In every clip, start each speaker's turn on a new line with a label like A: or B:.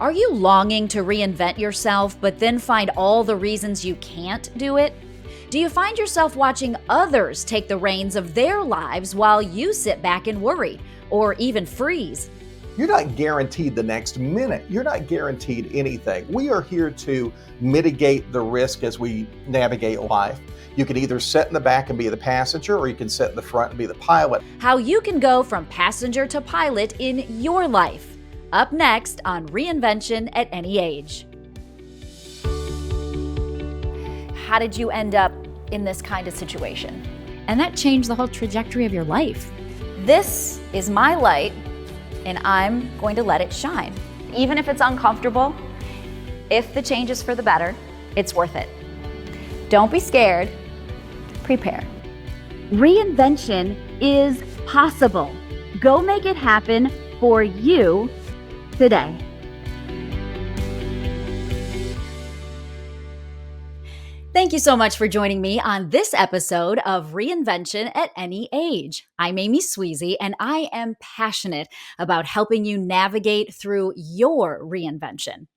A: Are you longing to reinvent yourself, but then find all the reasons you can't do it? Do you find yourself watching others take the reins of their lives while you sit back and worry, or even freeze?
B: You're not guaranteed the next minute. You're not guaranteed anything. We are here to mitigate the risk as we navigate life. You can either sit in the back and be the passenger, or you can sit in the front and be the pilot.
A: How you can go from passenger to pilot in your life. Up next on Reinvention at Any Age. How did you end up in this kind of situation? And that changed the whole trajectory of your life. This is my light, and I'm going to let it shine. Even if it's uncomfortable, if the change is for the better, it's worth it. Don't be scared. Prepare. Reinvention is possible. Go make it happen for you today. Thank you so much for joining me on this episode of Reinvention at Any Age. I'm Amy Sweezy, and I am passionate about helping you navigate through your reinvention.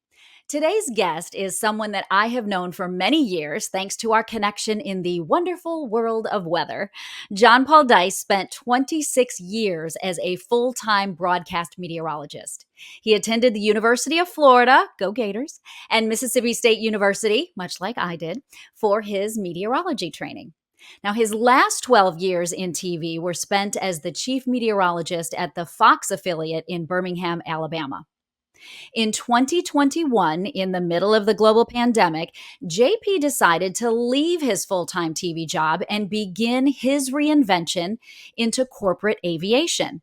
A: Today's guest is someone that I have known for many years, thanks to our connection in the wonderful world of weather. John Paul Dice spent 26 years as a full-time broadcast meteorologist. He attended the University of Florida, go Gators, and Mississippi State University, much like I did, for his meteorology training. Now, his last 12 years in TV were spent as the chief meteorologist at the Fox affiliate in Birmingham, Alabama. In 2021, in the middle of the global pandemic, JP decided to leave his full-time TV job and begin his reinvention into corporate aviation.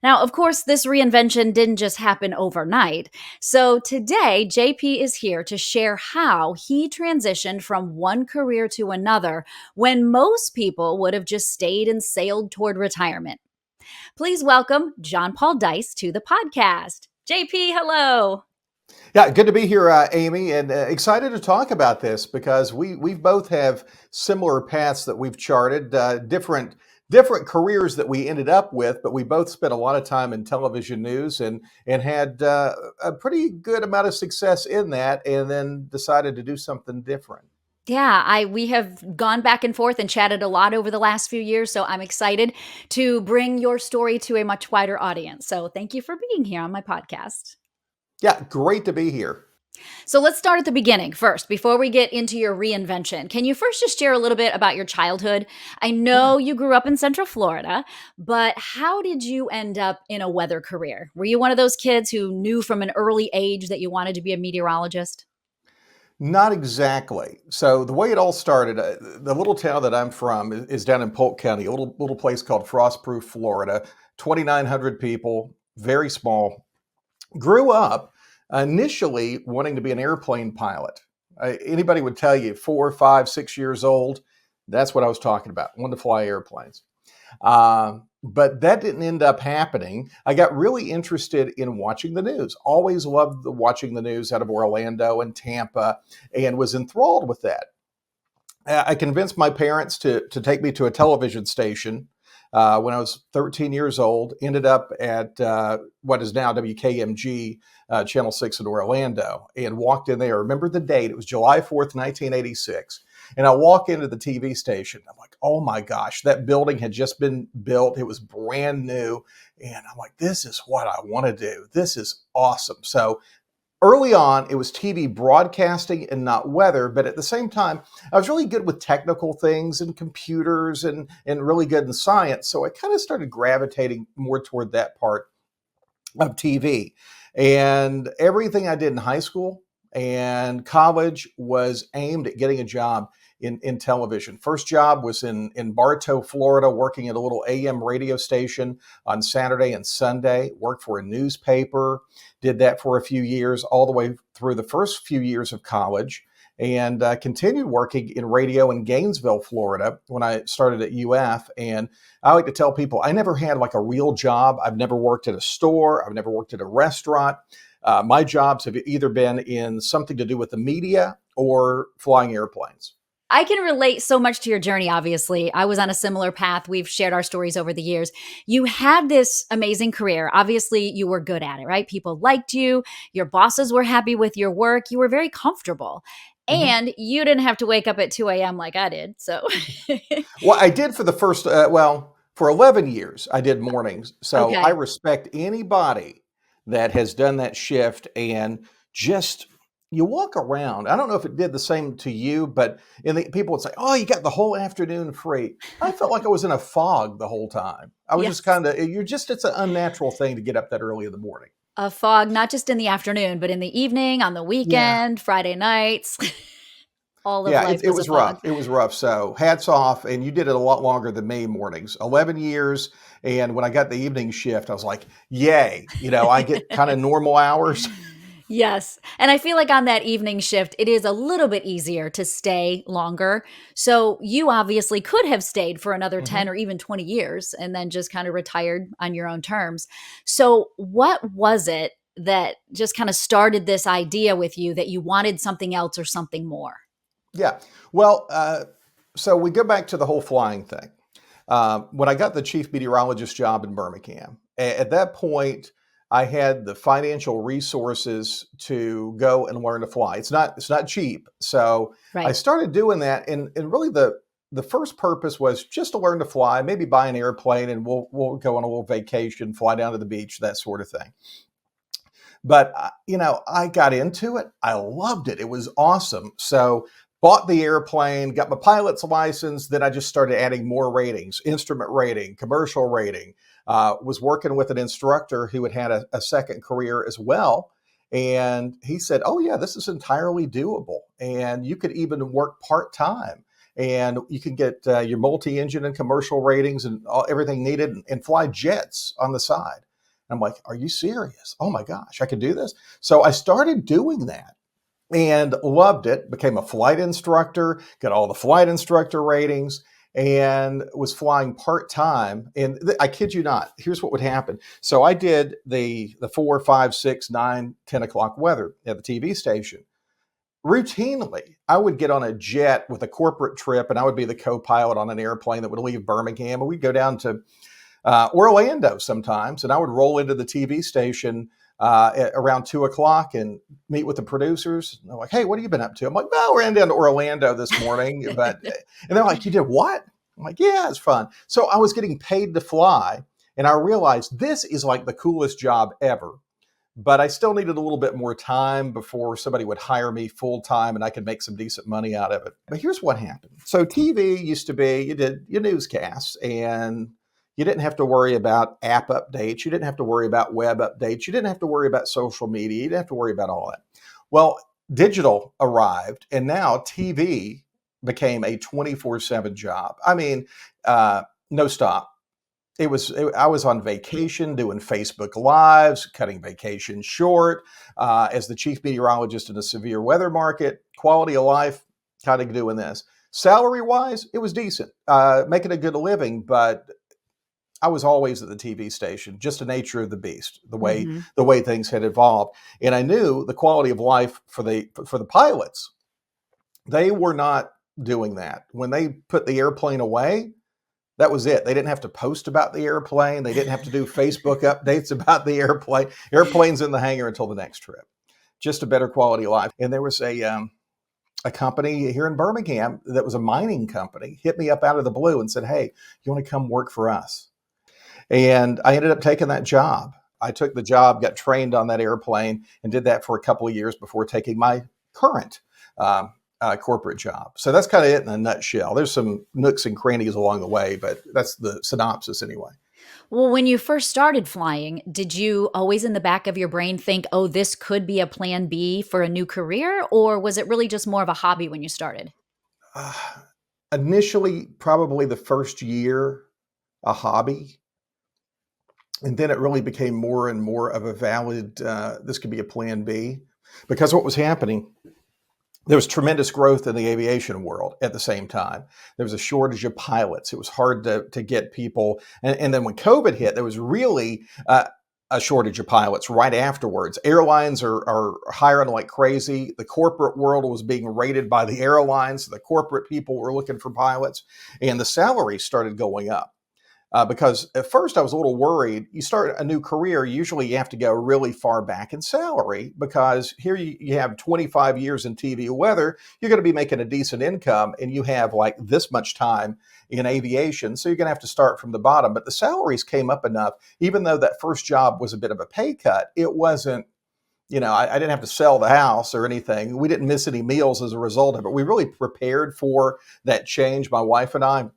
A: Now, of course, this reinvention didn't just happen overnight. So today, JP is here to share how he transitioned from one career to another when most people would have just stayed and sailed toward retirement. Please welcome John Paul Dice to the podcast. JP, hello.
B: Yeah, good to be here, Amy, and excited to talk about this because we both have similar paths that we've charted, different careers that we ended up with, but we both spent a lot of time in television news and had a pretty good amount of success in that, and then decided to do something different.
A: Yeah, we have gone back and forth and chatted a lot over the last few years, so I'm excited to bring your story to a much wider audience. So thank you for being here on my podcast.
B: Yeah, great to be here.
A: So let's start at the beginning first, before we get into your reinvention. Can you first just share a little bit about your childhood? I know you grew up in Central Florida, but how did you end up in a weather career? Were you one of those kids who knew from an early age that you wanted to be a meteorologist?
B: Not exactly. So the way it all started, the little town that I'm from is down in Polk County, a little place called Frostproof, Florida, 2,900 people, very small. Grew up initially wanting to be an airplane pilot. Anybody would tell you 4, 5, 6 years old, that's what I was talking about. Wanted to fly airplanes. But that didn't end up happening. I got really interested in watching the news. Always loved watching the news out of Orlando and Tampa, and was enthralled with that. I convinced my parents to take me to a television station when I was 13 years old. Ended up at what is now WKMG, Channel 6 in Orlando, and walked in there. I remember the date. It was July 4th, 1986. And I walk into the TV station. I'm like, oh my gosh, that building had just been built. It was brand new. And I'm like, this is what I want to do. This is awesome. So early on, it was TV broadcasting and not weather. But at the same time, I was really good with technical things and computers and really good in science. So I kind of started gravitating more toward that part of TV. And everything I did in high school and college was aimed at getting a job in television. First job was in Bartow, Florida, working at a little AM radio station on Saturday and Sunday. Worked for a newspaper, did that for a few years, all the way through the first few years of college, and continued working in radio in Gainesville, Florida, when I started at UF. And I like to tell people, I never had like a real job. I've never worked at a store. I've never worked at a restaurant. My jobs have either been in something to do with the media or flying airplanes.
A: I can relate so much to your journey, obviously. I was on a similar path. We've shared our stories over the years. You had this amazing career. Obviously, you were good at it, right? People liked you. Your bosses were happy with your work. You were very comfortable.
B: Mhm.
A: And you didn't have to wake up at 2 a.m. like I did. So,
B: Well, I did for the first, for 11 years, I did mornings. So I
A: okay.
B: respect anybody that has done that shift and just you walk around. I don't know if it did the same to you, but people would say, "Oh, you got the whole afternoon free." I felt like I was in a fog the whole time. I was just
A: Yes.
B: kind of you're just it's an unnatural thing to get up that early in the morning.
A: A fog, not just in the afternoon, but in the evening, on the
B: Yeah.
A: weekend, Friday nights. All of
B: Yeah,
A: life
B: it
A: was a
B: was
A: fog.
B: rough. It was rough. So hats off. And you did it a lot longer than me mornings, 11 years. And when I got the evening shift, I was like, yay, I get kind of normal hours.
A: Yes. And I feel like on that evening shift, it is a little bit easier to stay longer. So you obviously could have stayed for another 10
B: Mhm.
A: or even 20 years and then just kind of retired on your own terms. So, what was it that just kind of started this idea with you that you wanted something else or something more?
B: Yeah. Well, so we go back to the whole flying thing. When I got the chief meteorologist job in Birmingham, at that point, I had the financial resources to go and learn to fly. It's not cheap, so I
A: Right.
B: started doing that. And really the first purpose was just to learn to fly, maybe buy an airplane, and we'll go on a little vacation, fly down to the beach, that sort of thing. But, I got into it. I loved it. It was awesome. So, bought the airplane, got my pilot's license. Then I just started adding more ratings, instrument rating, commercial rating. Was working with an instructor who had a second career as well. And he said, "Oh, yeah, this is entirely doable. And you could even work part time. And you can get your multi engine and commercial ratings and everything needed and fly jets on the side." I'm like, "Are you serious? Oh my gosh, I could do this." So I started doing that and loved it, became a flight instructor, got all the flight instructor ratings, and was flying part-time. And I kid you not, here's what would happen. So I did the 4, 5, 6, 9, 10 o'clock weather at the TV station. Routinely, I would get on a jet with a corporate trip, and I would be the co-pilot on an airplane that would leave Birmingham, and we'd go down to Orlando sometimes, and I would roll into the TV station at around 2 o'clock and meet with the producers. And they're like, "Hey, what have you been up to?" I'm like, "Well, we're down to Orlando this morning," and they're like, "You did what?" I'm like, "Yeah, it's fun." So I was getting paid to fly, and I realized this is like the coolest job ever. But I still needed a little bit more time before somebody would hire me full time and I could make some decent money out of it. But here's what happened. So TV used to be you did your newscasts and you didn't have to worry about app updates. You didn't have to worry about web updates. You didn't have to worry about social media. You didn't have to worry about all that. Well, digital arrived and now TV became a 24/7 job. I mean, no stop. I was on vacation doing Facebook Lives, cutting vacation short, as the chief meteorologist in a severe weather market, quality of life, kind of doing this. Salary-wise, it was decent, making a good living, but I was always at the TV station, just the nature of the beast,
A: Hmm.
B: the way things had evolved. And I knew the quality of life for the pilots, they were not doing that. When they put the airplane away, that was it. They didn't have to post about the airplane. They didn't have to do Facebook updates about the airplane. Airplane's in the hangar until the next trip. Just a better quality of life. And there was a company here in Birmingham that was a mining company hit me up out of the blue and said, "Hey, you want to come work for us?" And I ended up taking that job. I took the job, got trained on that airplane, and did that for a couple of years before taking my current corporate job. So that's kind of it in a nutshell. There's some nooks and crannies along the way, but that's the synopsis anyway.
A: Well, when you first started flying, did you always in the back of your brain think, oh, this could be a plan B for a new career? Or was it really just more of a hobby when you started?
B: Uh, Initially, probably the first year, a hobby. And then it really became more and more of a valid, this could be a plan B. Because what was happening, there was tremendous growth in the aviation world at the same time. There was a shortage of pilots. It was hard to get people. And then when COVID hit, there was really a shortage of pilots right afterwards. Airlines are hiring like crazy. The corporate world was being raided by the airlines. The corporate people were looking for pilots, and the salaries started going up. Because at first I was a little worried. You start a new career, usually you have to go really far back in salary because here you have 25 years in TV weather, you're going to be making a decent income and you have like this much time in aviation. So you're going to have to start from the bottom. But the salaries came up enough, even though that first job was a bit of a pay cut, it wasn't. I didn't have to sell the house or anything. We didn't miss any meals as a result of it. We really prepared for that change, my wife and I.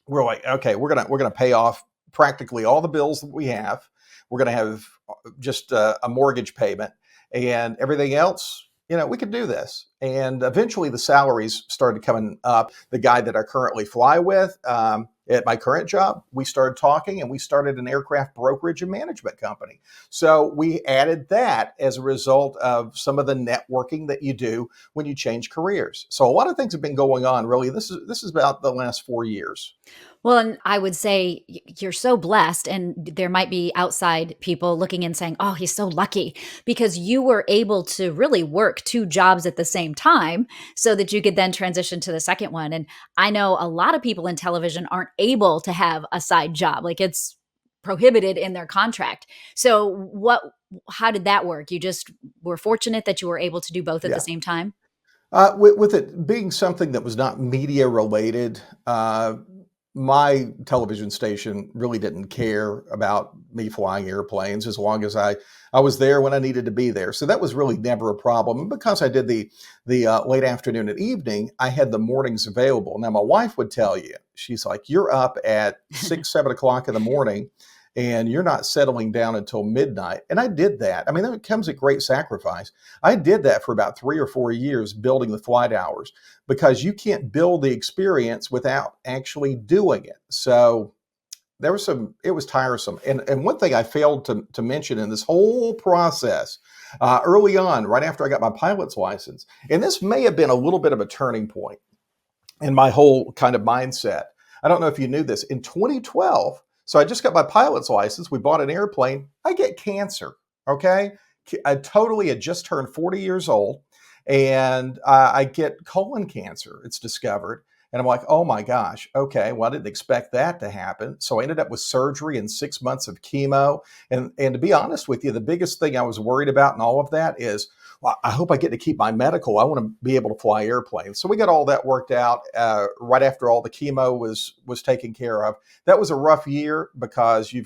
B: We're like, okay, we're gonna pay off practically all the bills that we have. We're gonna have just a mortgage payment and everything else. We could do this. And eventually, the salaries started coming up. The guy that I currently fly with at my current job, we started talking, and we started an aircraft brokerage and management company. So we added that as a result of some of the networking that you do when you change careers. So a lot of things have been going on. Really, this is about the last 4 years.
A: Well, and I would say you're so blessed, and there might be outside people looking and saying, "Oh, he's so lucky," because you were able to really work two jobs at the same time so that you could then transition to the second one. And I know a lot of people in television aren't able to have a side job, like it's prohibited in their contract. So, how did that work? You just were fortunate that you were able to do both at the
B: Yeah.
A: same time?
B: With it being something that was not media related, my television station really didn't care about me flying airplanes as long as I was there when I needed to be there. So that was really never a problem. And because I did the late afternoon and evening, I had the mornings available. Now my wife would tell you, she's like, "You're up at 6, 7 o'clock in the morning, and you're not settling down until midnight." And I did that. I mean, that comes at great sacrifice. I did that for about 3 or 4 years, building the flight hours, because you can't build the experience without actually doing it. So it was tiresome. And one thing I failed to mention in this whole process, early on, right after I got my pilot's license, and this may have been a little bit of a turning point in my whole kind of mindset. I don't know if you knew this. In 2012, so I just got my pilot's license. We bought an airplane. I get cancer. Okay. I totally had just turned 40 years old, and I get colon cancer. It's discovered. And I'm like, oh my gosh, okay, well, I didn't expect that to happen. So I ended up with surgery and 6 months of chemo. And to be honest with you, the biggest thing I was worried about in all of that is, well, I hope I get to keep my medical. I want to be able to fly airplanes. So we got all that worked out right after all the chemo was taken care of. That was a rough year because you're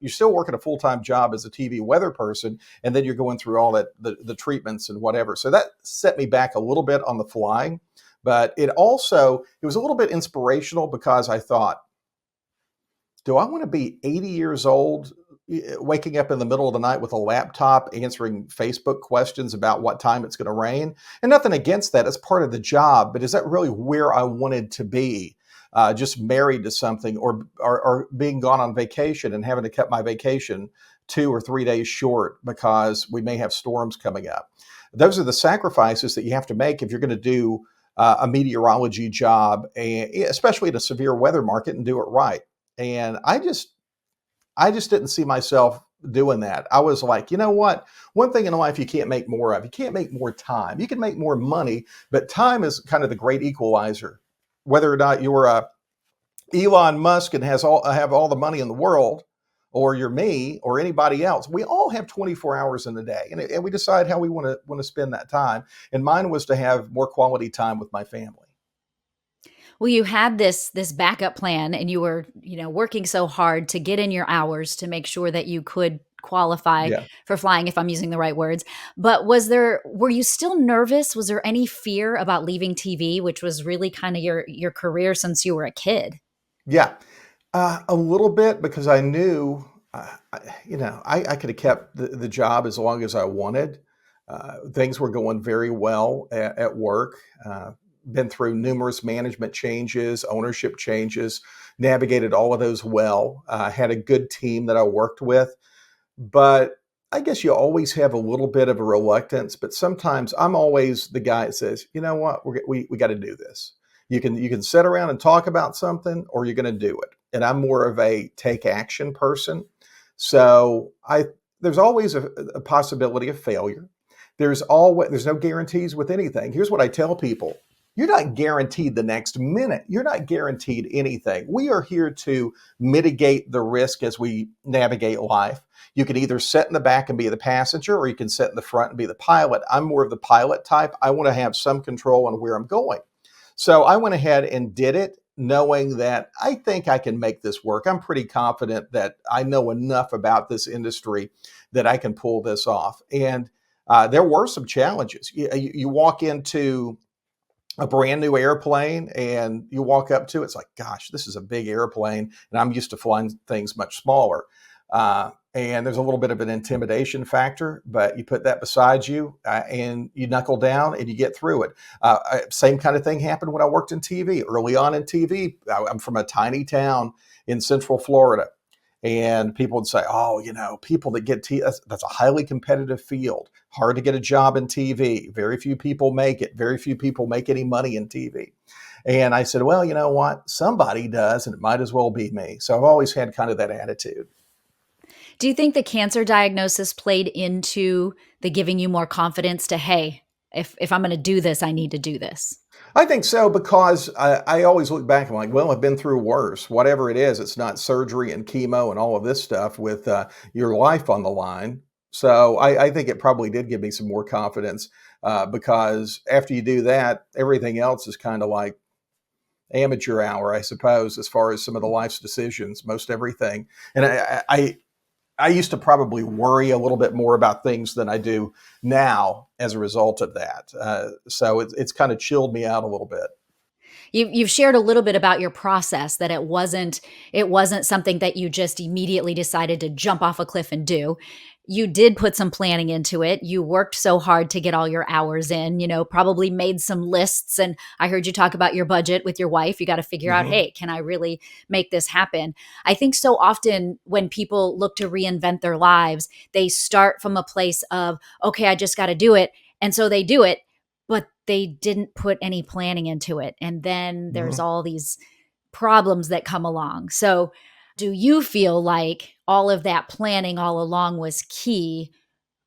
B: still working a full-time job as a TV weather person, and then you're going through all that the treatments and whatever. So that set me back a little bit on the flying. But it was a little bit inspirational because I thought, do I want to be 80 years old, waking up in the middle of the night with a laptop answering Facebook questions about what time it's going to rain? And nothing against that. It's part of the job. But is that really where I wanted to be? Just married to something, or being gone on vacation and having to cut my vacation 2 or 3 days short because we may have storms coming up. Those are the sacrifices that you have to make if you're going to do a meteorology job, and especially in a severe weather market, and do it right. And I just didn't see myself doing that. I was like, you know what? One thing in life you can't make more of. You can't make more time. You can make more money, but time is kind of the great equalizer. Whether or not you're Elon Musk and have all the money in the world, or you're me or anybody else, we all have 24 hours in a day, and we decide how we want to spend that time. And mine was to have more quality time with my family.
A: Well, you had this backup plan, and you were, working so hard to get in your hours to make sure that you could qualify
B: Yeah.
A: for flying, if I'm using the right words. But were you still nervous? Was there any fear about leaving TV, which was really kind of your career since you were a kid?
B: Yeah. A little bit, because I knew, I could have kept the job as long as I wanted. Things were going very well at work. Been through numerous management changes, ownership changes, navigated all of those well. Had a good team that I worked with. But I guess you always have a little bit of a reluctance, but sometimes I'm always the guy that says, you know what, we got to do this. You can sit around and talk about something, or you're going to do it. And I'm more of a take action person. So there's always a possibility of failure. There's no guarantees with anything. Here's what I tell people. You're not guaranteed the next minute. You're not guaranteed anything. We are here to mitigate the risk as we navigate life. You can either sit in the back and be the passenger, or you can sit in the front and be the pilot. I'm more of the pilot type. I want to have some control on where I'm going. So I went ahead and did it, knowing that I think I can make this work. I'm pretty confident that I know enough about this industry that I can pull this off. And there were some challenges. You walk into a brand new airplane and you walk up to it, it's like, gosh, this is a big airplane, and I'm used to flying things much smaller. And there's a little bit of an intimidation factor, but you put that beside you and you knuckle down and you get through it. Same kind of thing happened when I worked in TV. Early on in TV, I'm from a tiny town in Central Florida. And people would say, oh, people that get TV, that's a highly competitive field. Hard to get a job in TV. Very few people make it. Very few people make any money in TV. And I said, well, you know what? Somebody does, and it might as well be me. So I've always had kind of that attitude.
A: Do you think the cancer diagnosis played into the giving you more confidence to, hey, if I'm going to do this, I need to do this?
B: I think so, because I always look back and I'm like, well, I've been through worse. Whatever it is, it's not surgery and chemo and all of this stuff with your life on the line. So I think it probably did give me some more confidence, because after you do that, everything else is kind of like amateur hour, I suppose, as far as some of the life's decisions, most everything. And I used to probably worry a little bit more about things than I do now as a result of that. So it's kind of chilled me out a little bit.
A: You've shared a little bit about your process, that it wasn't something that you just immediately decided to jump off a cliff and do. You did put some planning into it. You worked so hard to get all your hours in, probably made some lists. And I heard you talk about your budget with your wife. You got to figure out,
B: Hmm.
A: hey, can I really make this happen? I think so often when people look to reinvent their lives, they start from a place of, okay, I just got to do it. And so they do it, but they didn't put any planning into it. And then there's
B: Hmm.
A: all these problems that come along. So, do you feel like all of that planning all along was key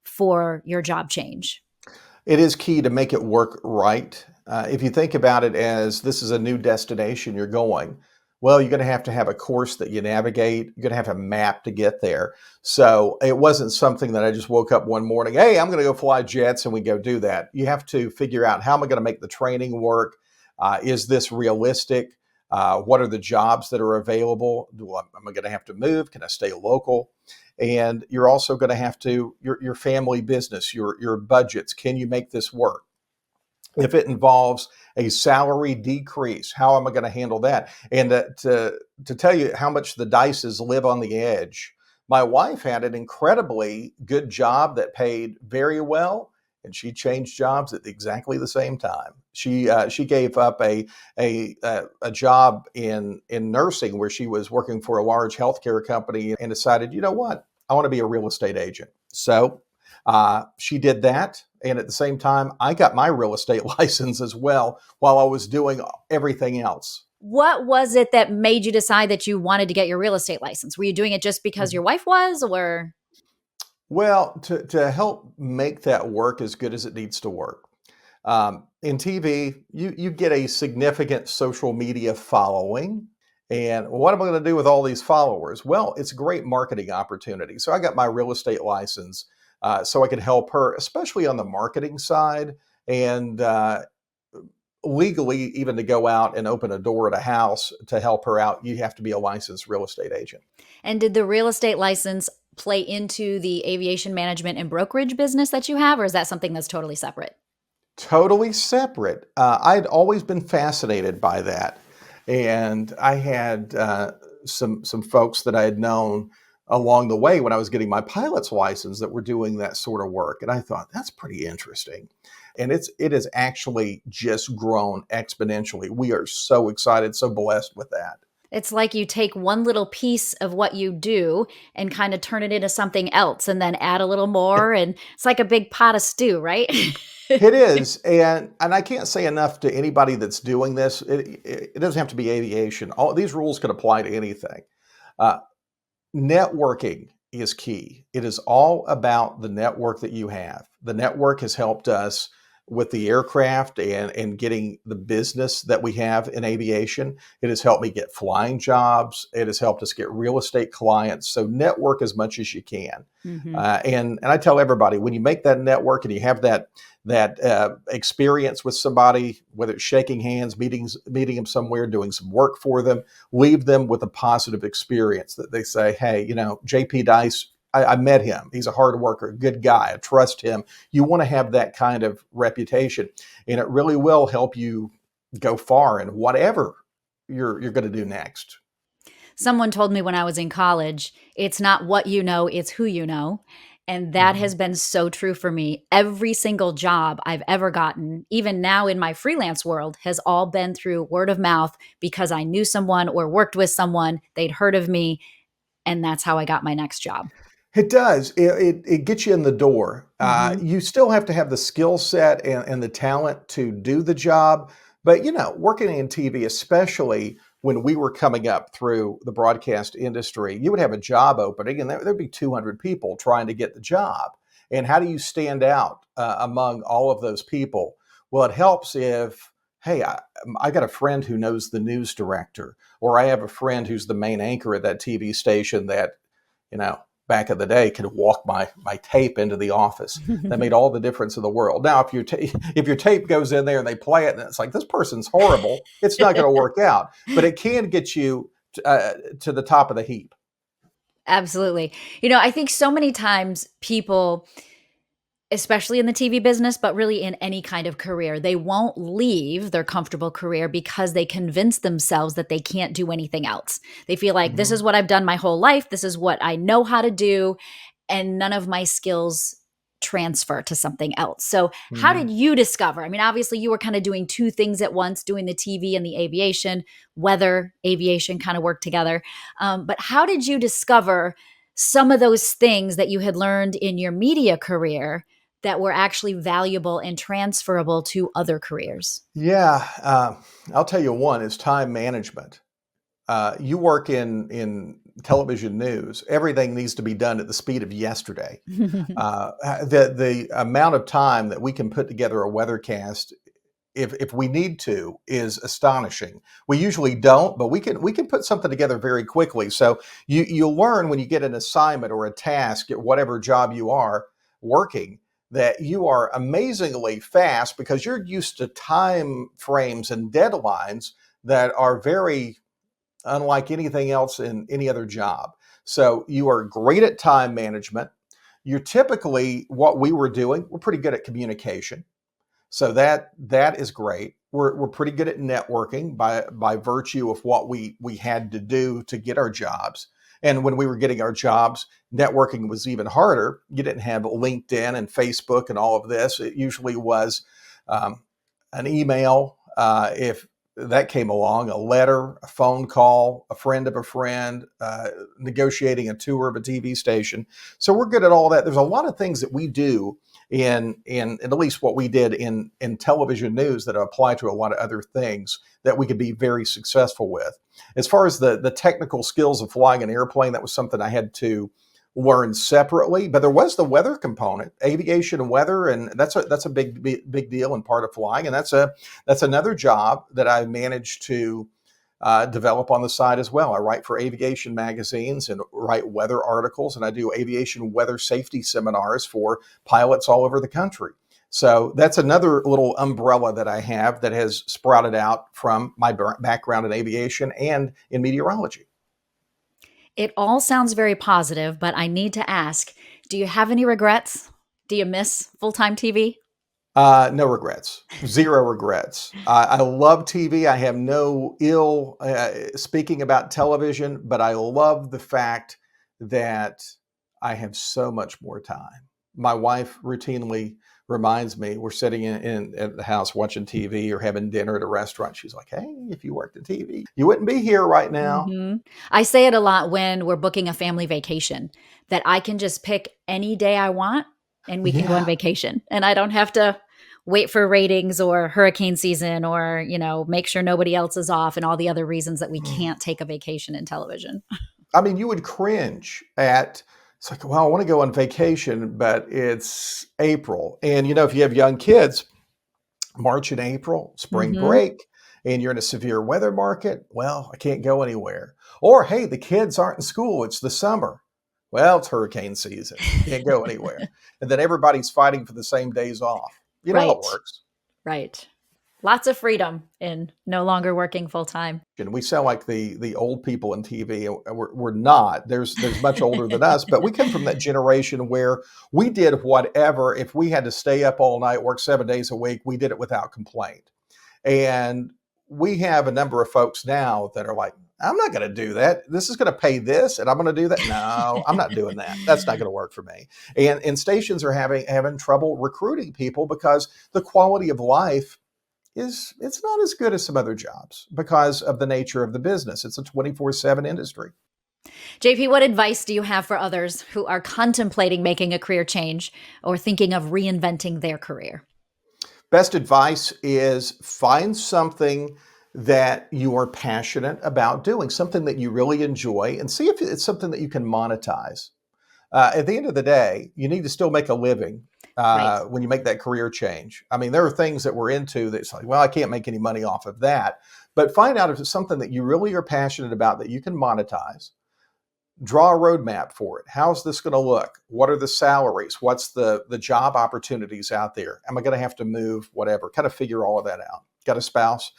A: for your job change?
B: It is key to make it work right. If you think about it as this is a new destination you're going, well, you're going to have a course that you navigate. You're going to have a map to get there. So it wasn't something that I just woke up one morning, hey, I'm going to go fly jets, and we go do that. You have to figure out, how am I going to make the training work? Is this realistic? What are the jobs that are available? Am I going to have to move? Can I stay local? And you're also going to have to your family business, your budgets. Can you make this work? If it involves a salary decrease, how am I going to handle that? And to tell you how much the dices live on the edge, my wife had an incredibly good job that paid very well, and she changed jobs at exactly the same time. She gave up a job in nursing, where she was working for a large healthcare company, and decided, you know what, I want to be a real estate agent. So she did that. And at the same time, I got my real estate license as well while I was doing everything else.
A: What was it that made you decide that you wanted to get your real estate license? Were you doing it just because your
B: Mhm.
A: wife was, or?
B: Well, to help make that work as good as it needs to work, in TV, you get a significant social media following. And what am I going to do with all these followers? Well, it's a great marketing opportunity. So I got my real estate license, so I could help her, especially on the marketing side. And legally, even to go out and open a door at a house to help her out, you have to be a licensed real estate agent.
A: And did the real estate license play into the aviation management and brokerage business that you have, or is that something that's totally separate?
B: Totally separate. I'd always been fascinated by that, and I had some folks that I had known along the way when I was getting my pilot's license that were doing that sort of work, and I thought that's pretty interesting. And it has actually just grown exponentially. We are so excited, so blessed with that.
A: It's like you take one little piece of what you do and kind of turn it into something else and then add a little more. And it's like a big pot of stew, right?
B: It is, and I can't say enough to anybody that's doing this. It doesn't have to be aviation. All these rules could apply to anything. Uh, Networking is key. It is all about the network that you have. The network has helped us with the aircraft and getting the business that we have in aviation. It has helped me get flying jobs. It has helped us get real estate clients. So network as much as you can.
A: Hmm.
B: And I tell everybody, when you make that network and you have that experience with somebody, whether it's shaking hands, meeting them somewhere, doing some work for them, leave them with a positive experience that they say, hey, JP Dice, I met him. He's a hard worker, a good guy. I trust him. You want to have that kind of reputation, and it really will help you go far in whatever you're going to do next.
A: Someone told me when I was in college, it's not what you know, it's who you know. And that
B: Mhm.
A: has been so true for me. Every single job I've ever gotten, even now in my freelance world, has all been through word of mouth because I knew someone or worked with someone, they'd heard of me, and that's how I got my next job.
B: It does. It gets you in the door.
A: Hmm.
B: You still have to have the skill set and the talent to do the job. But, working in TV, especially when we were coming up through the broadcast industry, you would have a job opening and there'd be 200 people trying to get the job. And how do you stand out among all of those people? Well, it helps if, hey, I got a friend who knows the news director, or I have a friend who's the main anchor at that TV station that, you know, back in the day could walk my tape into the office. That made all the difference in the world. Now, if if your tape goes in there and they play it and it's like, this person's horrible, it's not going to work out. But it can get you to the top of the heap.
A: Absolutely. I think so many times people, especially in the TV business, but really in any kind of career, they won't leave their comfortable career because they convince themselves that they can't do anything else. They feel like this is
B: Mhm.
A: what I've done my whole life. This is what I know how to do. And none of my skills transfer to something else. So, how
B: Mhm.
A: did you discover? I mean, obviously, you were kind of doing two things at once, doing the TV and the aviation, weather, aviation kind of work together. But how did you discover some of those things that you had learned in your media career that were actually valuable and transferable to other careers?
B: Yeah, I'll tell you one is time management. You work in television news. Everything needs to be done at the speed of yesterday. The amount of time that we can put together a weathercast, if we need to, is astonishing. We usually don't, but we can put something together very quickly. So you'll learn when you get an assignment or a task at whatever job you are working, that you are amazingly fast because you're used to time frames and deadlines that are very unlike anything else in any other job. So you are great at time management. You're typically, what we were doing, we're pretty good at communication. So that is great. We're pretty good at networking by virtue of what we had to do to get our jobs. And when we were getting our jobs, networking was even harder. You didn't have LinkedIn and Facebook and all of this. It usually was um, an email, if that came along, a letter, a phone call, a friend of a friend, negotiating a tour of a TV station. So we're good at all that. There's a lot of things that we do in at least what we did in television news that apply to a lot of other things that we could be very successful with. As far as the technical skills of flying an airplane, that was something I had to learn separately. But there was the weather component, aviation and weather, and that's a big deal and part of flying. And that's another job that I managed to develop on the side as well. I write for aviation magazines and write weather articles, and I do aviation weather safety seminars for pilots all over the country. So that's another little umbrella that I have that has sprouted out from my background in aviation and in meteorology.
A: It all sounds very positive, but I need to ask, do you have any regrets? Do you miss full time TV?
B: No regrets, zero regrets. I love TV. I have no ill speaking about television, but I love the fact that I have so much more time. My wife routinely reminds me, we're sitting in at the house watching TV or having dinner at a restaurant. She's like, "Hey, if you worked in TV, you wouldn't be here right now."
A: Mhm. I say it a lot when we're booking a family vacation, that I can just pick any day I want and we can go on
B: Yeah.
A: vacation. And I don't have to wait for ratings or hurricane season or, make sure nobody else is off and all the other reasons that we can't take a vacation in television.
B: I mean, you would cringe at It's like, well, I want to go on vacation, but it's April. And, if you have young kids, March and April, spring
A: Hmm.
B: break, and you're in a severe weather market, well, I can't go anywhere. Or, hey, the kids aren't in school, it's the summer. Well, it's hurricane season, can't go anywhere. And then everybody's fighting for the same days off. You know how it
A: Right.
B: works.
A: Right. Lots of freedom in no longer working full time.
B: And we sound like the old people in TV. And we're not. There's much older than us, but we come from that generation where we did whatever. If we had to stay up all night, work 7 days a week, we did it without complaint. And we have a number of folks now that are like, I'm not going to do that. This is going to pay this, and I'm going to do that. No, I'm not doing that. That's not going to work for me. And stations are having trouble recruiting people because the quality of life is it's not as good as some other jobs because of the nature of the business. It's a 24/7 industry.
A: JP, what advice do you have for others who are contemplating making a career change or thinking of reinventing their career?
B: Best advice is find something that you are passionate about doing, something that you really enjoy, and see if it's something that you can monetize. At the end of the day, you need to still make a living
A: Right.
B: when you make that career change. I mean, there are things that we're into that's like, well, I can't make any money off of that. But find out if it's something that you really are passionate about that you can monetize. Draw a roadmap for it. How's this going to look? What are the salaries? What's the job opportunities out there? Am I going to have to move? Whatever. Kind of figure all of that out. Got a spouse?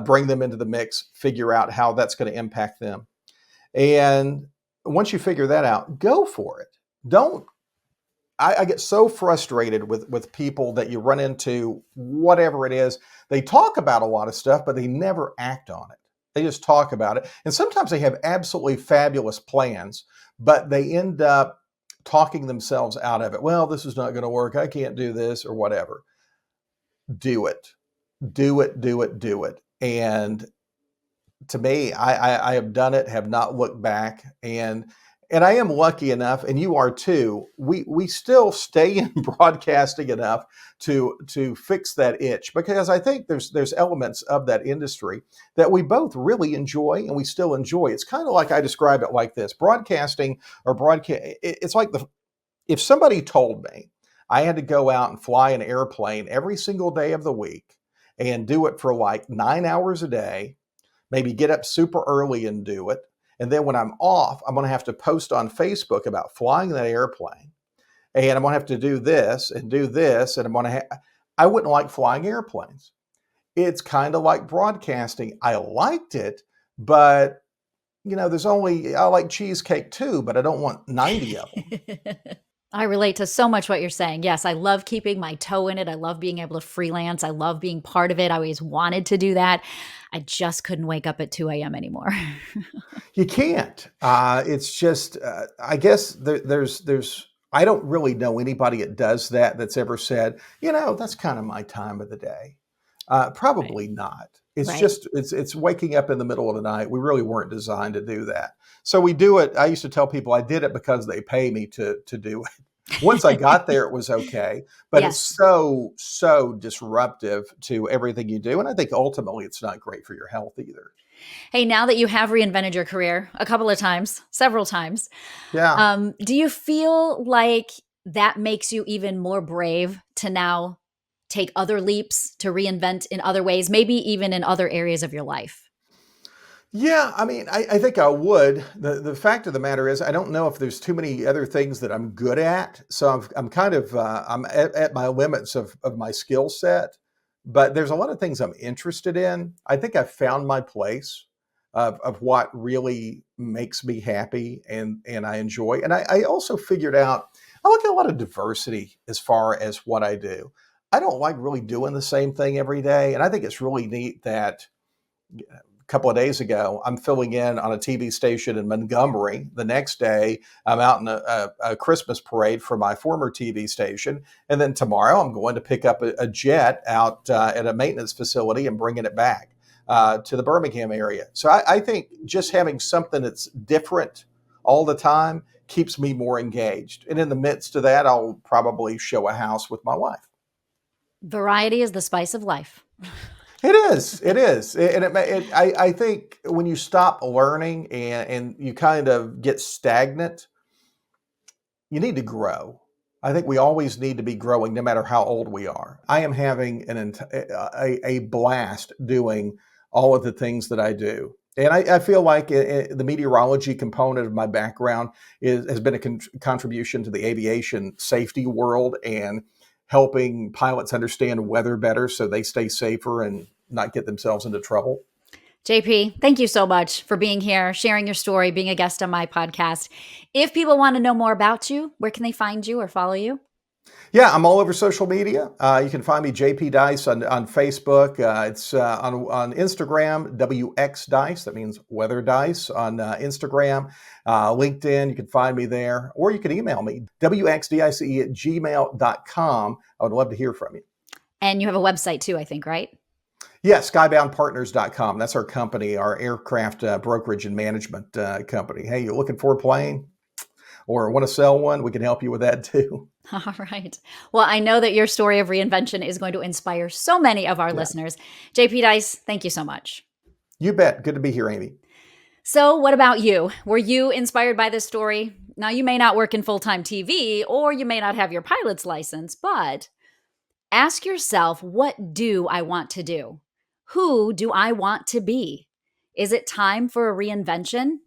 B: Bring them into the mix. Figure out how that's going to impact them. And once you figure that out, go for it. Don't. I get so frustrated with people that you run into, whatever it is. They talk about a lot of stuff, but they never act on it. They just talk about it. And sometimes they have absolutely fabulous plans, but they end up talking themselves out of it. Well, this is not going to work. I can't do this or whatever. Do it. Do it, do it, do it. And to me, I have done it, have not looked back, and I am lucky enough, and you are too. We still stay in broadcasting enough to fix that itch because I think there's elements of that industry that we both really enjoy and we still enjoy. It's kind of like I describe it like this: broadcasting or broadcast. It's like the if somebody told me I had to go out and fly an airplane every single day of the week and do it for like 9 hours a day, maybe get up super early and do it. And then when I'm off, I'm going to have to post on Facebook about flying that airplane. And I'm going to have to do this and do this. And I wouldn't like flying airplanes. It's kind of like broadcasting. I liked it, but I like cheesecake too, but I don't want 90 of them.
A: I relate to so much what you're saying. Yes, I love keeping my toe in it. I love being able to freelance. I love being part of it. I always wanted to do that. I just couldn't wake up at 2 a.m. anymore.
B: You can't. It's just, I guess I don't really know anybody that does that that's ever said, that's kind of my time of the day.
A: Right.
B: Probably not. It's
A: Right.
B: just, it's waking up in the middle of the night. We really weren't designed to do that. So we do it. I used to tell people I did it because they pay me to do it. Once I got there, it was okay, but it's
A: Yes.
B: so disruptive to everything you do. And I think ultimately it's not great for your health either.
A: Hey, now that you have reinvented your career a couple of times, several times,
B: Yeah.
A: do you feel like that makes you even more brave to now take other leaps to reinvent in other ways, maybe even in other areas of your life?
B: Yeah, I mean, I think I would. The fact of the matter is, I don't know if there's too many other things that I'm good at. So I'm kind of I'm at my limits of my skill set. But there's a lot of things I'm interested in. I think I've found my place of what really makes me happy and I enjoy. And I also figured out I look at a lot of diversity as far as what I do. I don't like really doing the same thing every day, and I think it's really neat that couple of days ago, I'm filling in on a TV station in Montgomery. The next day, I'm out in a Christmas parade for my former TV station. And then tomorrow, I'm going to pick up a jet out at a maintenance facility and bringing it back to the Birmingham area. So I think just having something that's different all the time keeps me more engaged. And in the midst of that, I'll probably show a house with my wife.
A: Variety is the spice of life.
B: It is. It is. And I think when you stop learning and you kind of get stagnant, You need to grow. I think we always need to be growing no matter how old we are. I am having a blast doing all of the things that I do. And I feel like the meteorology component of my background has been a contribution to the aviation safety world and helping pilots understand weather better so they stay safer and not get themselves into trouble.
A: JP, thank you so much for being here, sharing your story, being a guest on my podcast. If people want to know more about you, where can they find you or follow you?
B: Yeah, I'm all over social media. You can find me JP Dice on Facebook. It's on Instagram, WX Dice. That means weather dice on Instagram. LinkedIn, you can find me there. Or you can email me, wxdice@gmail.com. I would love to hear from you.
A: And you have a website too, I think, right?
B: Yeah, skyboundpartners.com. That's our company, our aircraft brokerage and management company. Hey, you looking for a plane or want to sell one? We can help you with that too.
A: All right. Well, I know that your story of reinvention is going to inspire so many of our listeners. JP Dice, thank you so much.
B: You bet. Good to be here, Amy.
A: So, what about you? Were you inspired by this story? Now, you may not work in full-time TV or you may not have your pilot's license, but ask yourself, what do I want to do? Who do I want to be? Is it time for a reinvention?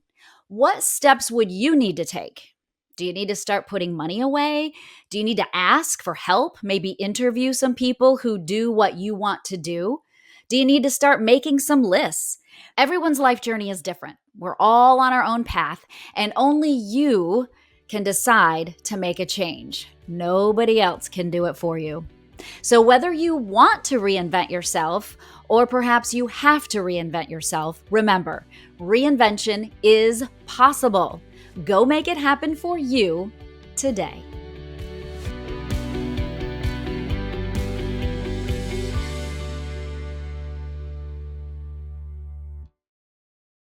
A: What steps would you need to take? Do you need to start putting money away? Do you need to ask for help? Maybe interview some people who do what you want to do? Do you need to start making some lists? Everyone's life journey is different. We're all on our own path, and only you can decide to make a change. Nobody else can do it for you. So whether you want to reinvent yourself or perhaps you have to reinvent yourself, remember, reinvention is possible. Go make it happen for you today.